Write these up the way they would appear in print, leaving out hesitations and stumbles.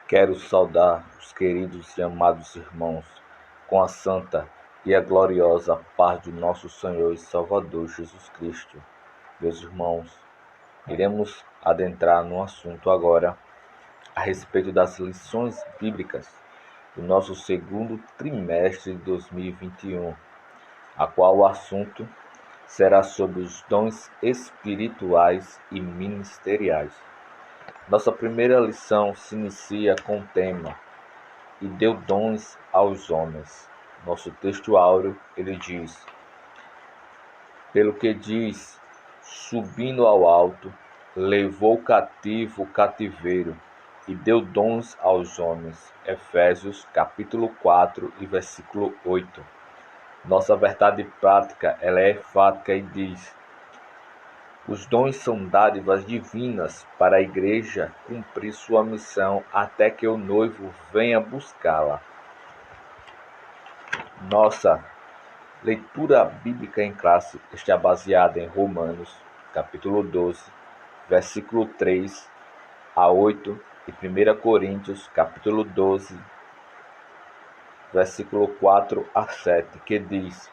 Quero saudar os queridos e amados irmãos com a santa e a gloriosa paz de nosso Senhor e Salvador Jesus Cristo. Meus irmãos, iremos adentrar no assunto agora a respeito das lições bíblicas do nosso segundo trimestre de 2021, a qual o assunto será sobre os dons espirituais e ministeriais. Nossa primeira lição se inicia com o tema "E deu dons aos homens". Nosso texto áureo, ele diz: pelo que diz, subindo ao alto, levou cativo o cativeiro e deu dons aos homens. Efésios capítulo 4 e versículo 8. Nossa verdade prática, ela é enfática e diz: os dons são dádivas divinas para a igreja cumprir sua missão até que o noivo venha buscá-la. Nossa leitura bíblica em classe está baseada em Romanos, capítulo 12, versículo 3 a 8 e 1 Coríntios, capítulo 12, versículo 4 a 7, que diz: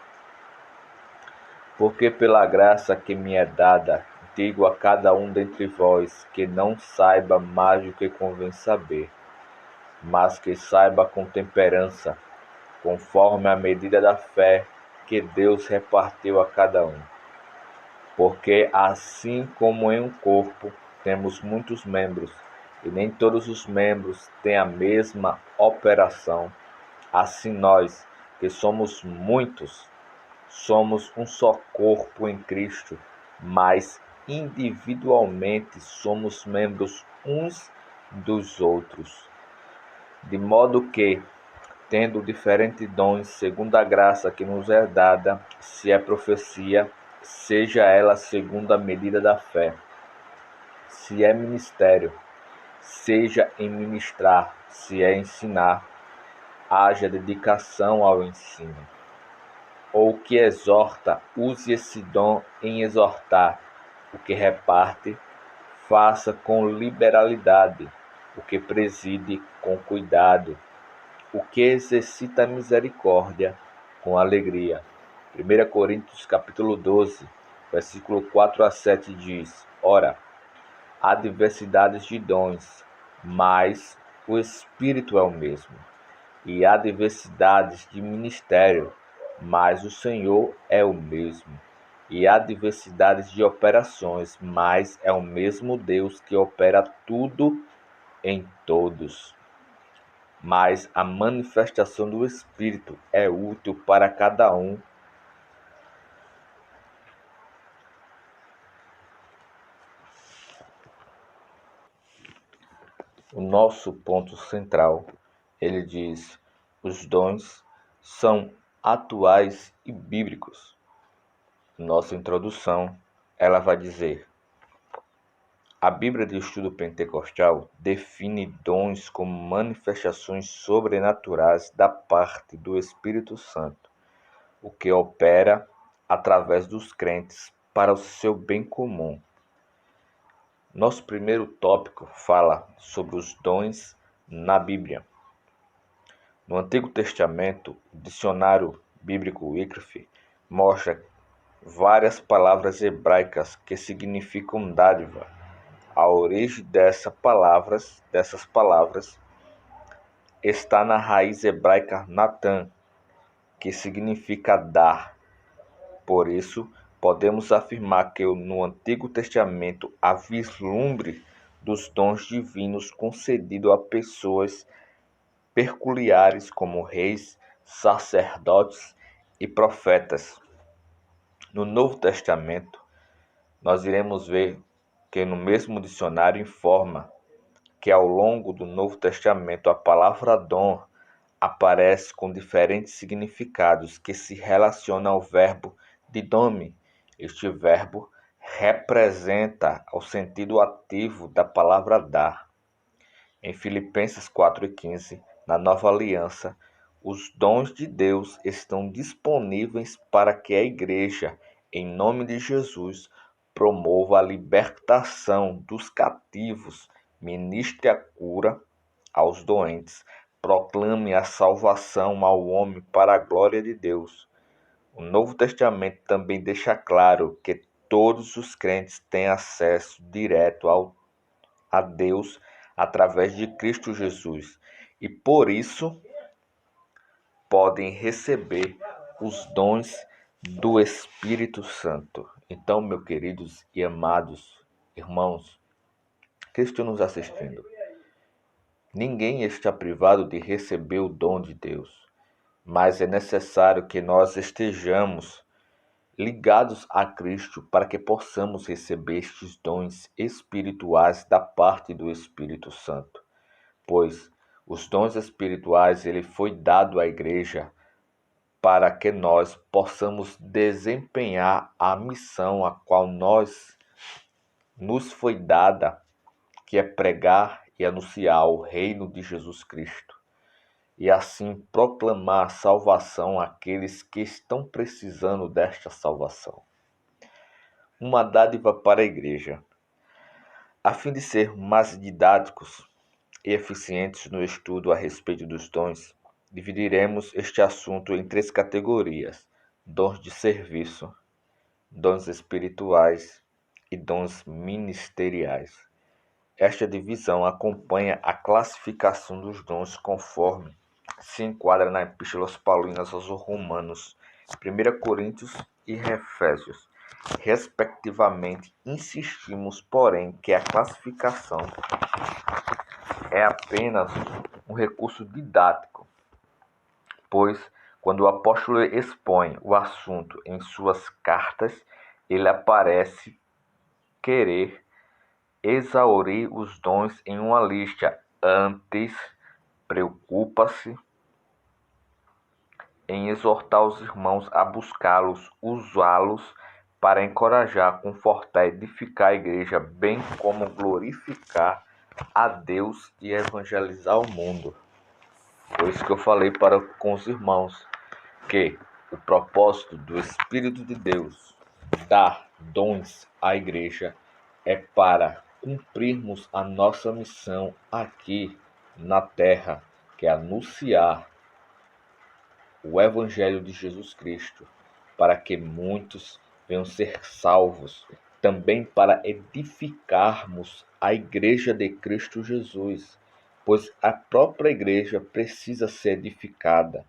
porque pela graça que me é dada, digo a cada um dentre vós que não saiba mais do que convém saber, mas que saiba com temperança, conforme a medida da fé que Deus repartiu a cada um. Porque assim como em um corpo temos muitos membros, e nem todos os membros têm a mesma operação, assim nós, que somos muitos, somos um só corpo em Cristo, mas individualmente somos membros uns dos outros. De modo que, tendo diferentes dons, segundo a graça que nos é dada, se é profecia, seja ela segundo a medida da fé. Se é ministério, seja em ministrar, se é ensinar, haja dedicação ao ensino. Ou que exorta, use esse dom em exortar. O que reparte, faça com liberalidade. O que preside, com cuidado. O que exercita a misericórdia, com alegria. 1 Coríntios capítulo 12, versículo 4 a 7 diz: ora, há diversidades de dons, mas o Espírito é o mesmo. E há diversidades de ministério, mas o Senhor é o mesmo. E há diversidades de operações, mas é o mesmo Deus que opera tudo em todos. Mas a manifestação do Espírito é útil para cada um. O nosso ponto central, ele diz: os dons são atuais e bíblicos. Nossa introdução, ela vai dizer: a Bíblia de Estudo Pentecostal define dons como manifestações sobrenaturais da parte do Espírito Santo, o que opera através dos crentes para o seu bem comum. Nosso primeiro tópico fala sobre os dons na Bíblia. No Antigo Testamento, o dicionário bíblico Wycliffe mostra várias palavras hebraicas que significam dádiva. A origem dessas palavras está na raiz hebraica Natan, que significa dar. Por isso, podemos afirmar que no Antigo Testamento há vislumbre dos dons divinos concedidos a pessoas peculiares como reis, sacerdotes e profetas. No Novo Testamento, nós iremos ver que no mesmo dicionário informa que ao longo do Novo Testamento a palavra dom aparece com diferentes significados que se relacionam ao verbo didome. Este verbo representa o sentido ativo da palavra dar. Em Filipenses 4:15, na Nova Aliança, os dons de Deus estão disponíveis para que a Igreja, em nome de Jesus, promova a libertação dos cativos, ministre a cura, aos doentes, proclame a salvação ao homem para a glória de Deus. O Novo Testamento também deixa claro que todos os crentes têm acesso direto a Deus através de Cristo Jesus e por isso podem receber os dons do Espírito Santo. Então, meus queridos e amados irmãos que estão nos assistindo, ninguém está privado de receber o dom de Deus, mas é necessário que nós estejamos ligados a Cristo para que possamos receber estes dons espirituais da parte do Espírito Santo. Pois os dons espirituais ele foi dado à igreja para que nós possamos desempenhar a missão a qual nos foi dada, que é pregar e anunciar o reino de Jesus Cristo, e assim proclamar salvação àqueles que estão precisando desta salvação. Uma dádiva para a igreja. A fim de ser mais didáticos e eficientes no estudo a respeito dos dons, dividiremos este assunto em 3 categorias: dons de serviço, dons espirituais e dons ministeriais. Esta divisão acompanha a classificação dos dons conforme se enquadra na Epístola aos Paulinas aos Romanos, 1 Coríntios e Efésios. Respectivamente, insistimos, porém, que a classificação é apenas um recurso didático, pois, quando o apóstolo expõe o assunto em suas cartas, ele parece querer exaurir os dons em uma lista. Antes, preocupa-se em exortar os irmãos a buscá-los, usá-los para encorajar, confortar, edificar a igreja, bem como glorificar a Deus e evangelizar o mundo. Foi isso que eu falei com os irmãos, que o propósito do Espírito de Deus dar dons à igreja é para cumprirmos a nossa missão aqui na terra, que é anunciar o Evangelho de Jesus Cristo, para que muitos venham ser salvos, também para edificarmos a igreja de Cristo Jesus, pois a própria igreja precisa ser edificada,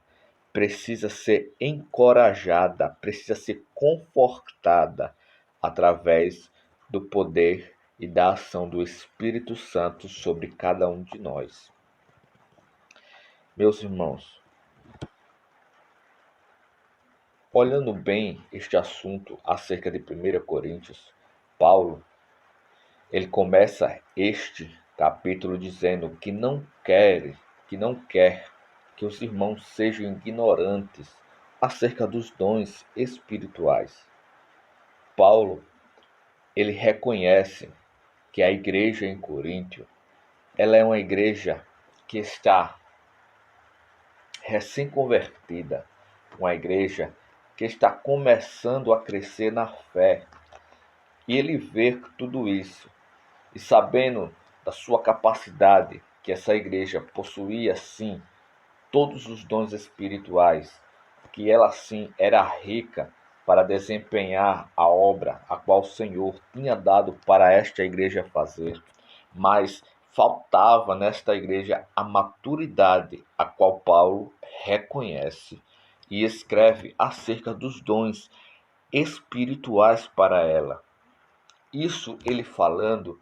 precisa ser encorajada, precisa ser confortada através do poder e da ação do Espírito Santo sobre cada um de nós. Meus irmãos, olhando bem este assunto acerca de 1 Coríntios, Paulo, ele começa este capítulo dizendo que não quer que os irmãos sejam ignorantes acerca dos dons espirituais. Paulo, ele reconhece que a igreja em Coríntio, ela é uma igreja que está recém-convertida, uma igreja que está começando a crescer na fé. E ele vê tudo isso, e sabendo da sua capacidade, que essa igreja possuía sim todos os dons espirituais, que ela sim era rica para desempenhar a obra a qual o Senhor tinha dado para esta igreja fazer, mas faltava nesta igreja a maturidade, a qual Paulo reconhece e escreve acerca dos dons espirituais para ela. Isso ele falando,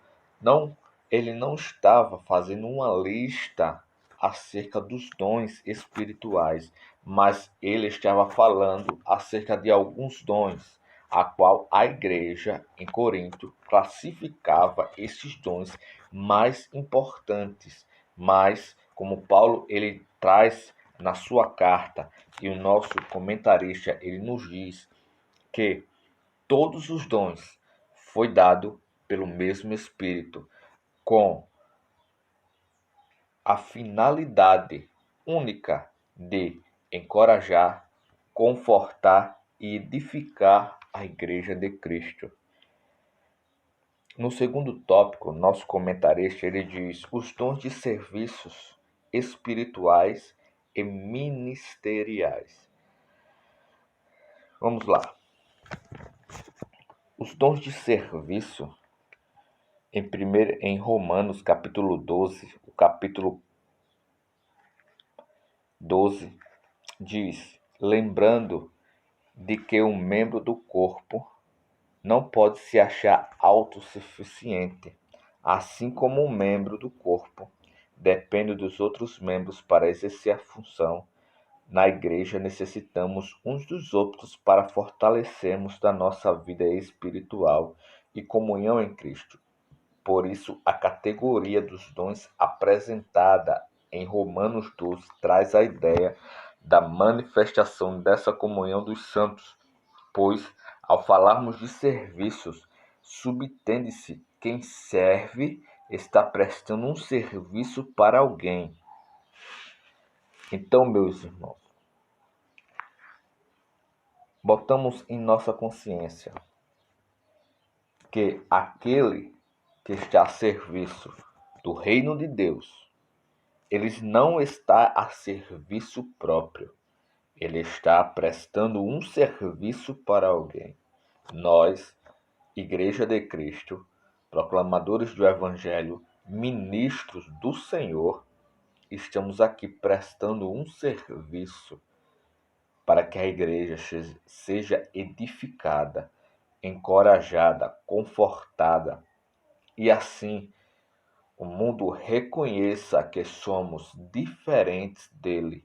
ele não estava fazendo uma lista acerca dos dons espirituais, mas ele estava falando acerca de alguns dons, a qual a igreja em Corinto classificava esses dons mais importantes. Mas, como Paulo ele traz na sua carta, e o nosso comentarista ele nos diz que todos os dons foi dado pelo mesmo Espírito, com a finalidade única de encorajar, confortar e edificar a igreja de Cristo. No segundo tópico, nosso comentarista ele diz os dons de serviços espirituais e ministeriais. Vamos lá. Os dons de serviço em Romanos capítulo 12, o capítulo 12 diz: lembrando de que um membro do corpo não pode se achar autossuficiente, assim como um membro do corpo depende dos outros membros para exercer a função. Na igreja necessitamos uns dos outros para fortalecermos da nossa vida espiritual e comunhão em Cristo. Por isso, a categoria dos dons apresentada em Romanos 12 traz a ideia da manifestação dessa comunhão dos santos, pois, ao falarmos de serviços, subentende-se quem serve está prestando um serviço para alguém. Então, meus irmãos, botamos em nossa consciência que aquele que está a serviço do reino de Deus, ele não está a serviço próprio, ele está prestando um serviço para alguém. Nós, Igreja de Cristo, proclamadores do Evangelho, ministros do Senhor, estamos aqui prestando um serviço para que a igreja seja edificada, encorajada, confortada e assim o mundo reconheça que somos diferentes dele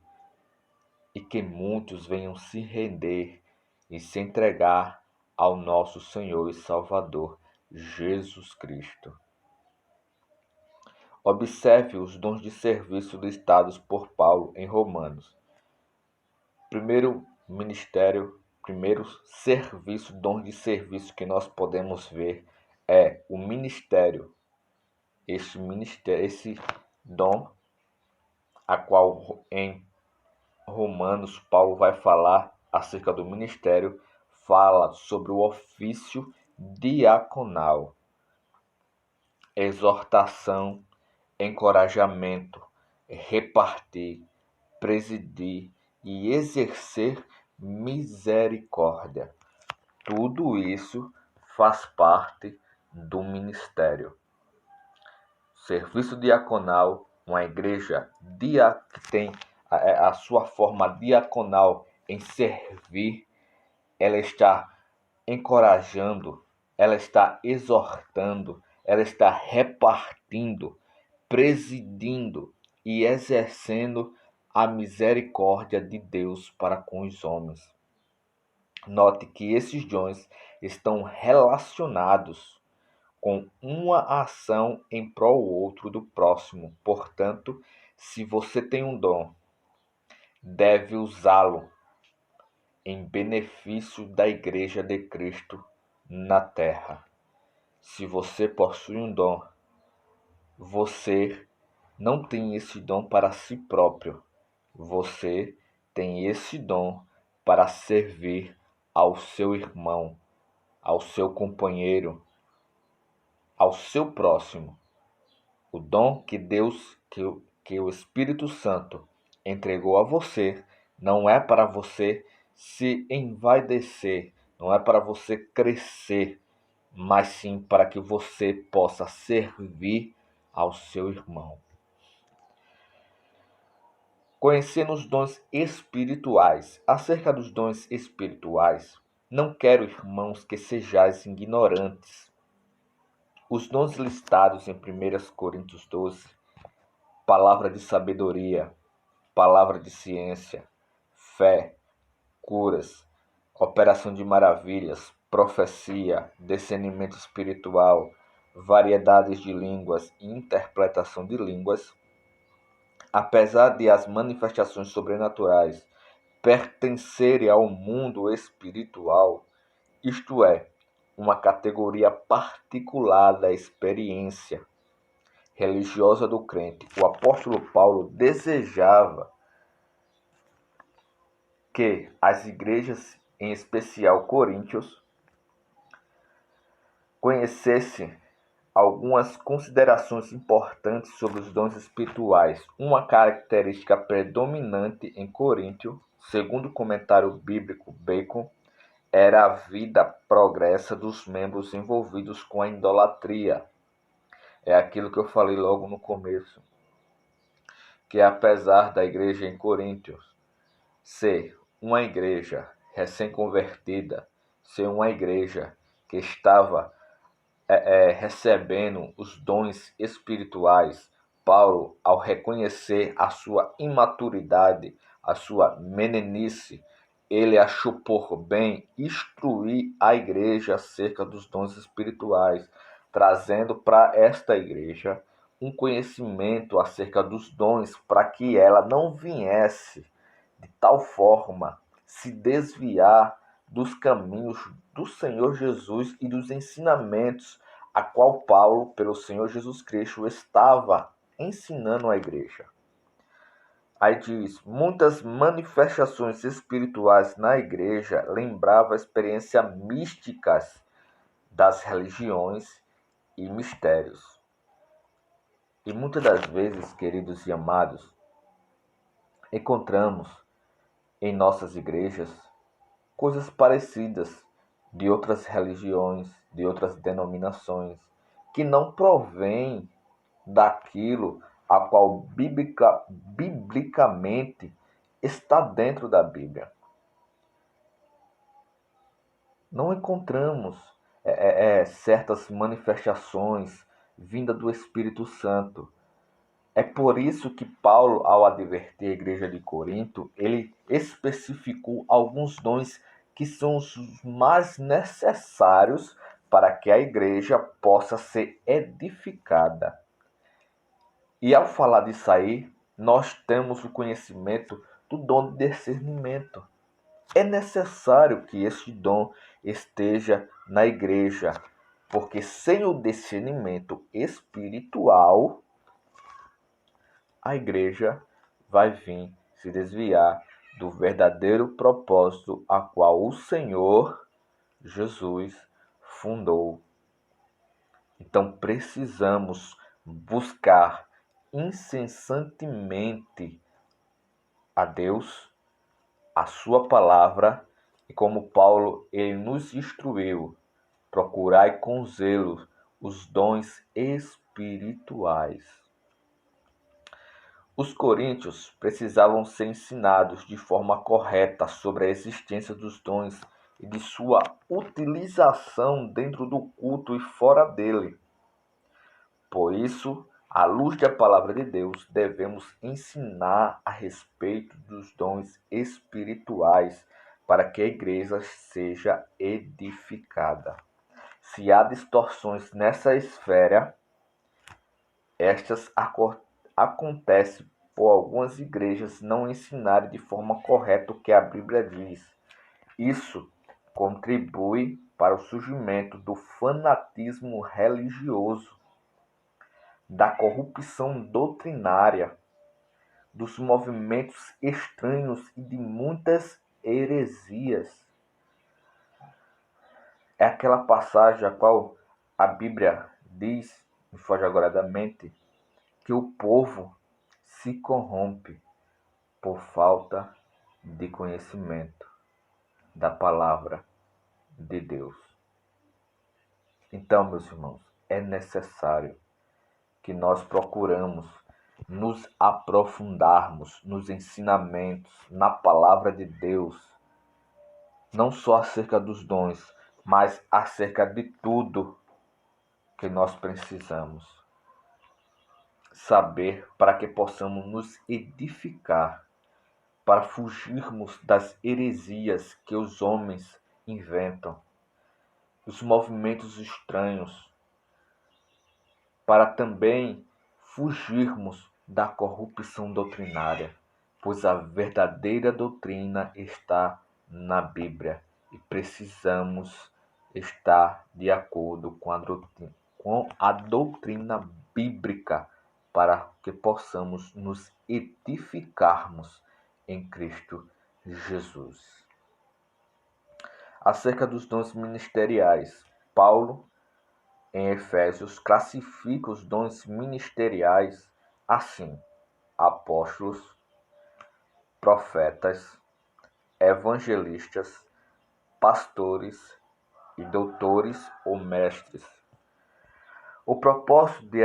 e que muitos venham se render e se entregar ao nosso Senhor e Salvador, Jesus Cristo. Observe os dons de serviço listados por Paulo em Romanos. Primeiro serviço, dom de serviço que nós podemos ver é o ministério. Esse dom, a qual em Romanos Paulo vai falar acerca do ministério, fala sobre o ofício diaconal, exortação, encorajamento, repartir, presidir e exercer misericórdia. Tudo isso faz parte do ministério. Serviço diaconal, uma igreja que tem a sua forma diaconal em servir, ela está encorajando, ela está exortando, ela está repartindo, presidindo e exercendo a misericórdia de Deus para com os homens. Note que esses dons estão relacionados com uma ação em prol outro do próximo. Portanto, se você tem um dom, deve usá-lo em benefício da Igreja de Cristo na terra. Se você possui um dom, você não tem esse dom para si próprio. Você tem esse dom para servir ao seu irmão, ao seu companheiro, ao seu próximo. O dom que Deus, que o Espírito Santo entregou a você, não é para você se envaidecer, não é para você crescer, mas sim para que você possa servir ao seu irmão. Conhecendo os dons espirituais. Acerca dos dons espirituais, não quero, irmãos, que sejais ignorantes. Os dons listados em 1 Coríntios 12, palavra de sabedoria, palavra de ciência, fé, curas, operação de maravilhas, profecia, discernimento espiritual, variedades de línguas e interpretação de línguas, apesar de as manifestações sobrenaturais pertencerem ao mundo espiritual, isto é, uma categoria particular da experiência religiosa do crente, o apóstolo Paulo desejava que as igrejas, em especial Coríntios, conhecessem algumas considerações importantes sobre os dons espirituais. Uma característica predominante em Coríntio, segundo o comentário bíblico Bacon, era a vida progressa dos membros envolvidos com a idolatria. É aquilo que eu falei logo no começo, que apesar da igreja em Coríntio ser uma igreja recém-convertida, ser uma igreja que estava recebendo os dons espirituais, Paulo, ao reconhecer a sua imaturidade, a sua meninice, ele achou por bem instruir a igreja acerca dos dons espirituais, trazendo para esta igreja um conhecimento acerca dos dons, para que ela não viesse de tal forma se desviar dos caminhos do Senhor Jesus e dos ensinamentos a qual Paulo, pelo Senhor Jesus Cristo, estava ensinando à igreja. Aí diz, muitas manifestações espirituais na igreja lembravam experiências místicas das religiões e mistérios. E muitas das vezes, queridos e amados, encontramos em nossas igrejas coisas parecidas de outras religiões, de outras denominações, que não provém daquilo a qual biblicamente está dentro da Bíblia. Não encontramos certas manifestações vindas do Espírito Santo. É por isso que Paulo, ao advertir a igreja de Corinto, ele especificou alguns dons que são os mais necessários para que a igreja possa ser edificada. E ao falar disso aí, nós temos o conhecimento do dom de discernimento. É necessário que este dom esteja na igreja, porque sem o discernimento espiritual, a igreja vai vir se desviar do verdadeiro propósito a qual o Senhor Jesus fundou. Então precisamos buscar incessantemente a Deus, a sua palavra, e como Paulo ele nos instruiu, procurai com zelo os dons espirituais. Os coríntios precisavam ser ensinados de forma correta sobre a existência dos dons e de sua utilização dentro do culto e fora dele. Por isso, à luz da palavra de Deus, devemos ensinar a respeito dos dons espirituais para que a igreja seja edificada. Se há distorções nessa esfera, estas acontecem por algumas igrejas não ensinarem de forma correta o que a Bíblia diz. Isso contribui para o surgimento do fanatismo religioso, da corrupção doutrinária, dos movimentos estranhos e de muitas heresias. É aquela passagem a qual a Bíblia diz, me foge agora da mente, que o povo se corrompe por falta de conhecimento da palavra de Deus. Então, meus irmãos, é necessário que nós procuramos nos aprofundarmos nos ensinamentos, na palavra de Deus, não só acerca dos dons, mas acerca de tudo que nós precisamos saber para que possamos nos edificar, para fugirmos das heresias que os homens inventam, os movimentos estranhos, para também fugirmos da corrupção doutrinária, pois a verdadeira doutrina está na Bíblia e precisamos estar de acordo com a doutrina bíblica para que possamos nos edificarmos em Cristo Jesus. Acerca dos dons ministeriais, Paulo em Efésios, classifica os dons ministeriais assim: apóstolos, profetas, evangelistas, pastores e doutores ou mestres. O propósito de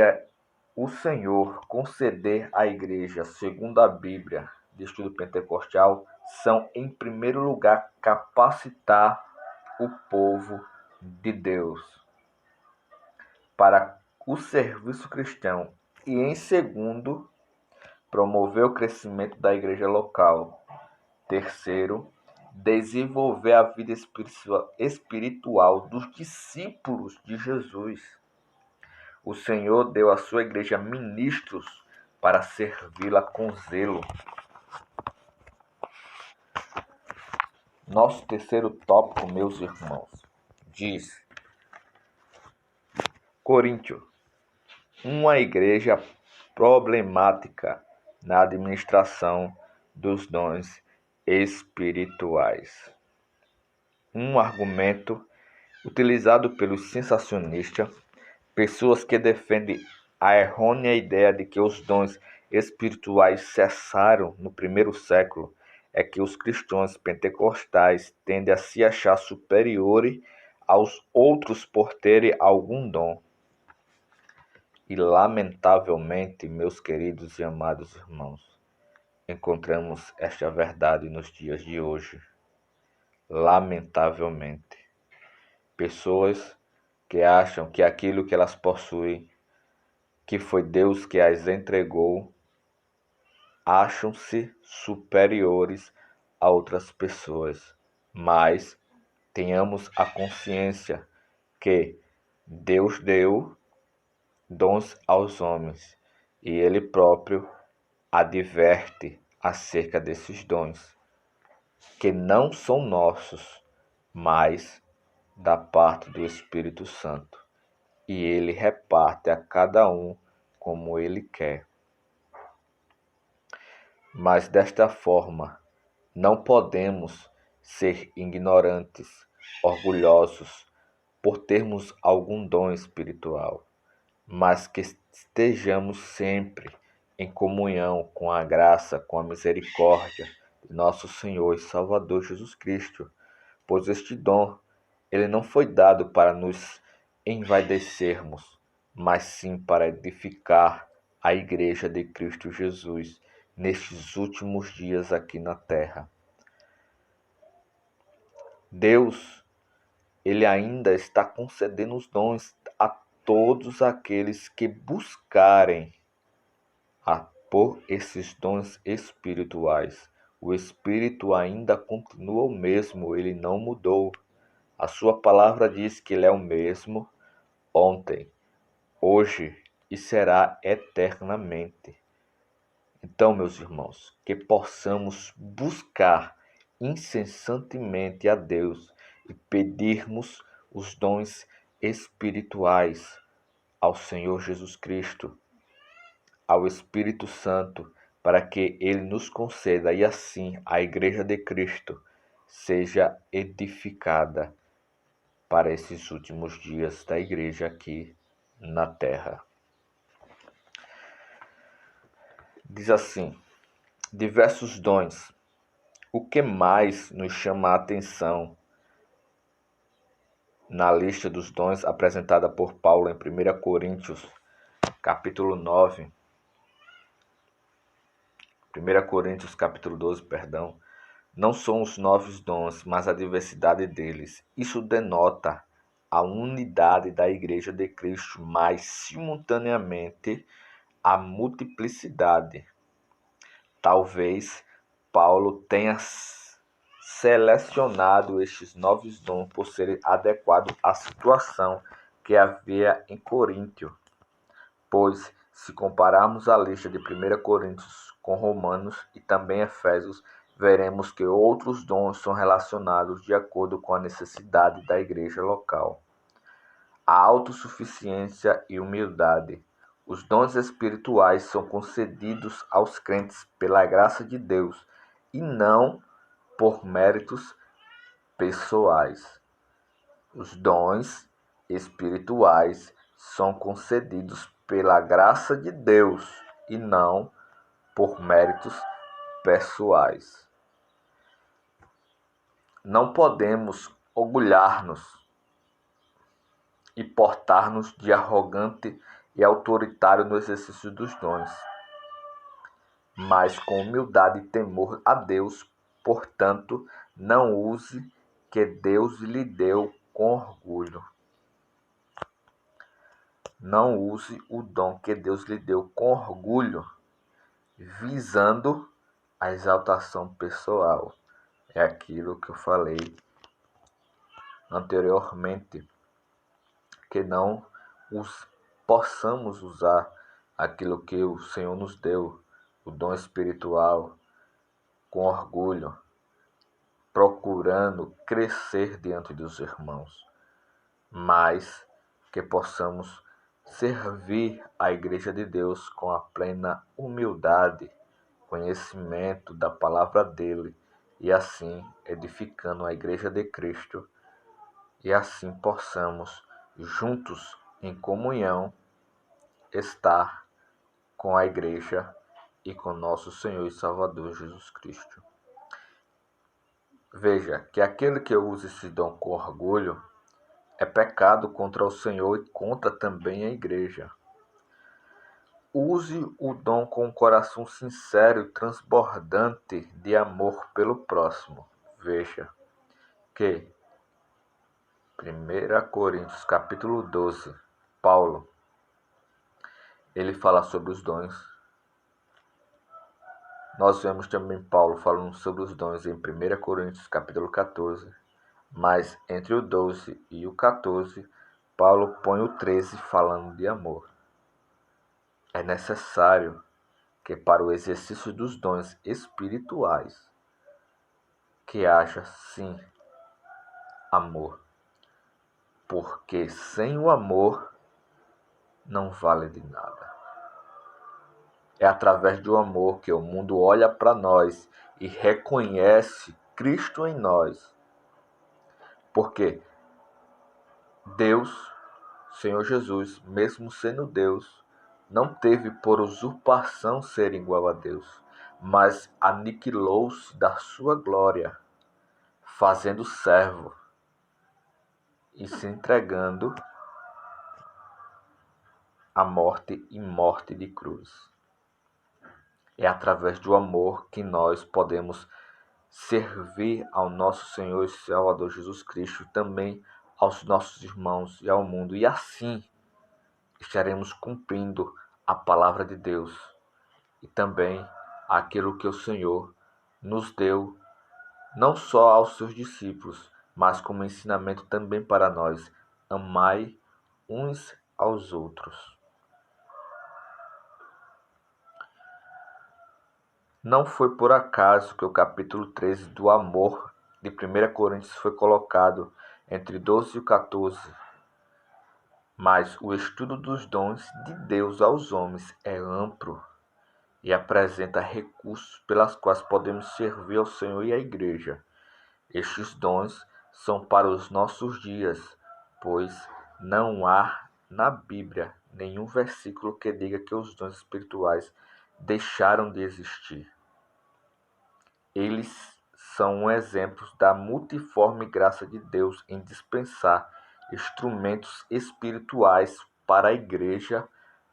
o Senhor conceder à igreja, segundo a Bíblia de Estudo Pentecostal, são, em primeiro lugar, capacitar o povo de Deus para o serviço cristão e, em segundo, promover o crescimento da igreja local. Terceiro, desenvolver a vida espiritual dos discípulos de Jesus. O Senhor deu à sua igreja ministros para servi-la com zelo. Nosso terceiro tópico, meus irmãos, diz: Coríntios, uma igreja problemática na administração dos dons espirituais. Um argumento utilizado pelos sensacionistas, pessoas que defendem a errônea ideia de que os dons espirituais cessaram no primeiro século, é que os cristãos pentecostais tendem a se achar superiores aos outros por terem algum dom. E, lamentavelmente, meus queridos e amados irmãos, encontramos esta verdade nos dias de hoje. Lamentavelmente, pessoas que acham que aquilo que elas possuem, que foi Deus que as entregou, acham-se superiores a outras pessoas. Mas tenhamos a consciência que Deus deu dons aos homens e Ele próprio adverte acerca desses dons, que não são nossos, mas da parte do Espírito Santo. E Ele reparte a cada um como Ele quer. Mas desta forma, não podemos ser ignorantes, orgulhosos, por termos algum dom espiritual, mas que estejamos sempre em comunhão com a graça, com a misericórdia de nosso Senhor e Salvador Jesus Cristo, pois este dom, ele não foi dado para nos envaidecermos, mas sim para edificar a igreja de Cristo Jesus nestes últimos dias aqui na terra. Deus, ele ainda está concedendo os dons a todos aqueles que buscarem por esses dons espirituais. O Espírito ainda continua o mesmo, ele não mudou. A sua palavra diz que ele é o mesmo ontem, hoje e será eternamente. Então, meus irmãos, que possamos buscar incessantemente a Deus e pedirmos os dons espirituais ao Senhor Jesus Cristo, ao Espírito Santo, para que Ele nos conceda e assim a Igreja de Cristo seja edificada para esses últimos dias da Igreja aqui na Terra. Diz assim: diversos dons. O que mais nos chama a atenção na lista dos dons apresentada por Paulo em 1 Coríntios, capítulo 9, 1 Coríntios, capítulo 12, perdão, não são os novos dons, mas a diversidade deles. Isso denota a unidade da Igreja de Cristo, mas, simultaneamente, a multiplicidade. Talvez Paulo tenha selecionado estes novos dons por serem adequados à situação que havia em Coríntio, pois, se compararmos a lista de 1 Coríntios com Romanos e também Efésios, veremos que outros dons são relacionados de acordo com a necessidade da igreja local. A autossuficiência e humildade. Os dons espirituais são concedidos aos crentes pela graça de Deus e não por méritos pessoais. Os dons espirituais são concedidos pela graça de Deus e não por méritos pessoais. Não podemos orgulhar-nos e portar-nos de arrogante e autoritário no exercício dos dons, mas com humildade e temor a Deus. Portanto, não use que Deus lhe deu com orgulho. Não use o dom que Deus lhe deu com orgulho, visando a exaltação pessoal. É aquilo que eu falei anteriormente, que não possamos usar aquilo que o Senhor nos deu, o dom espiritual, com orgulho, procurando crescer diante dos irmãos, mas que possamos servir a Igreja de Deus com a plena humildade, conhecimento da palavra dele, e assim edificando a Igreja de Cristo, e assim possamos, juntos em comunhão, estar com a Igreja e com nosso Senhor e Salvador Jesus Cristo. Veja que aquele que usa esse dom com orgulho é pecado contra o Senhor e contra também a Igreja. Use o dom com um coração sincero e transbordante de amor pelo próximo. Veja que 1 Coríntios capítulo 12, Paulo, ele fala sobre os dons. Nós vemos também Paulo falando sobre os dons em 1 Coríntios capítulo 14, mas entre o 12 e o 14, Paulo põe o 13 falando de amor. É necessário que para o exercício dos dons espirituais que haja sim amor, porque sem o amor não vale de nada. É através do amor que o mundo olha para nós e reconhece Cristo em nós. Porque Deus, Senhor Jesus, mesmo sendo Deus, não teve por usurpação ser igual a Deus, mas aniquilou-se da sua glória, fazendo servo e se entregando à morte e morte de cruz. É através do amor que nós podemos servir ao nosso Senhor e Salvador Jesus Cristo, também aos nossos irmãos e ao mundo. E assim estaremos cumprindo a palavra de Deus e também aquilo que o Senhor nos deu, não só aos seus discípulos, mas como ensinamento também para nós. Amai uns aos outros. Não foi por acaso que o capítulo 13 do amor de 1 Coríntios foi colocado entre 12 e 14. Mas o estudo dos dons de Deus aos homens é amplo e apresenta recursos pelas quais podemos servir ao Senhor e à Igreja. Estes dons são para os nossos dias, pois não há na Bíblia nenhum versículo que diga que os dons espirituais deixaram de existir. Eles são um exemplo da multiforme graça de Deus em dispensar instrumentos espirituais para a Igreja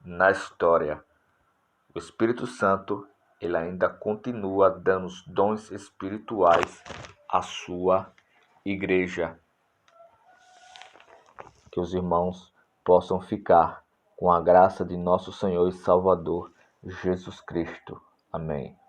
na história. O Espírito Santo, ele ainda continua dando os dons espirituais à sua Igreja. Que os irmãos possam ficar com a graça de nosso Senhor e Salvador Jesus Cristo. Amém.